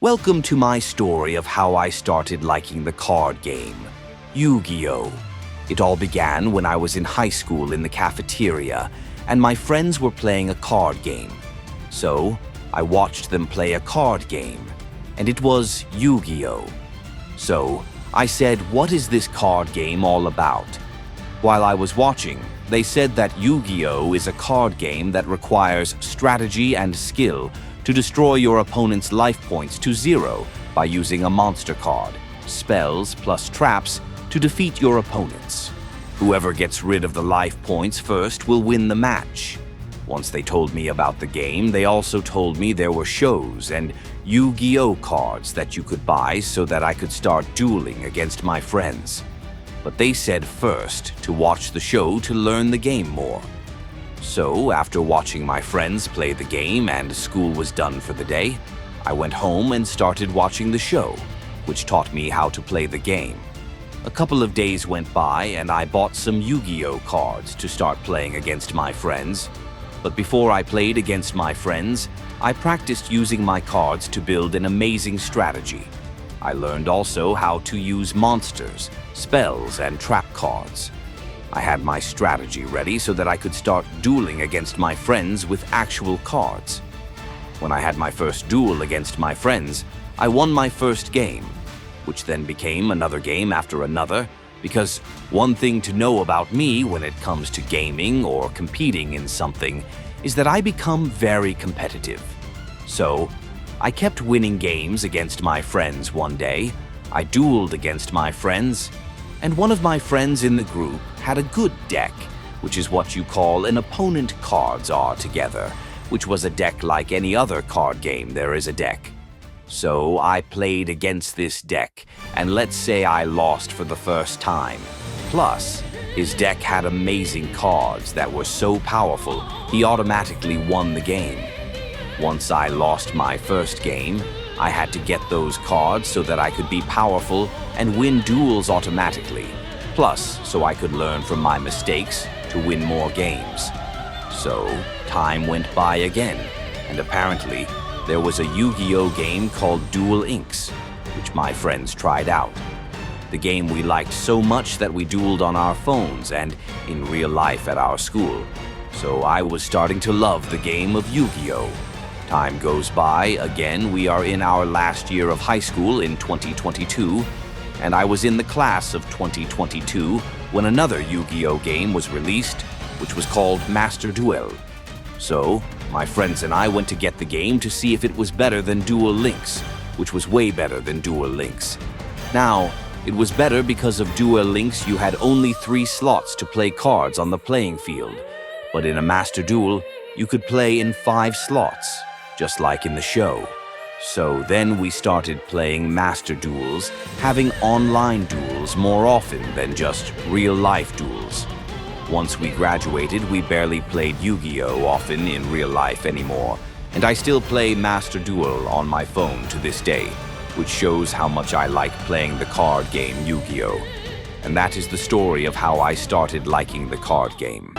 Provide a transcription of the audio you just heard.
Welcome to my story of how I started liking the card game, Yu-Gi-Oh! It all began when I was in high school in the cafeteria, and my friends were playing a card game. So, I watched them play a card game, and it was Yu-Gi-Oh! So, I said, what is this card game all about? While I was watching, they said that Yu-Gi-Oh! Is a card game that requires strategy and skill to destroy your opponent's life points to 0 by using a monster card, spells plus traps to defeat your opponents. Whoever gets rid of the life points first will win the match. Once they told me about the game, they also told me there were shows and Yu-Gi-Oh! Cards that you could buy so that I could start dueling against my friends. But they said first to watch the show to learn the game more. So, after watching my friends play the game and school was done for the day, I went home and started watching the show, which taught me how to play the game. A couple of days went by and I bought some Yu-Gi-Oh! Cards to start playing against my friends. But before I played against my friends, I practiced using my cards to build an amazing strategy. I learned also how to use monsters, spells, and trap cards. I had my strategy ready so that I could start dueling against my friends with actual cards. When I had my first duel against my friends, I won my first game, which then became another game after another, because one thing to know about me when it comes to gaming or competing in something is that I become very competitive. So, I kept winning games against my friends one day. I dueled against my friends, and one of my friends in the group had a good deck, which is what you call an opponent cards are together, which was a deck like any other card game there is a deck. So I played against this deck, and let's say I lost for the first time. Plus, his deck had amazing cards that were so powerful, he automatically won the game. Once I lost my first game, I had to get those cards so that I could be powerful and win duels automatically. Plus, so I could learn from my mistakes to win more games. So, time went by again, and apparently, there was a Yu-Gi-Oh! Game called Duel Links, which my friends tried out. The game we liked so much that we dueled on our phones and in real life at our school. So I was starting to love the game of Yu-Gi-Oh! Time goes by, again we are in our last year of high school in 2022, and I was in the class of 2022 when another Yu-Gi-Oh! Game was released, which was called Master Duel. So, my friends and I went to get the game to see if it was better than Duel Links, which was way better than Duel Links. Now, it was better because of Duel Links you had only 3 slots to play cards on the playing field, but in a Master Duel, you could play in 5 slots, just like in the show. So then we started playing Master Duels, having online duels more often than just real-life duels. Once we graduated, we barely played Yu-Gi-Oh! Often in real life anymore, and I still play Master Duel on my phone to this day, which shows how much I like playing the card game Yu-Gi-Oh! And that is the story of how I started liking the card game.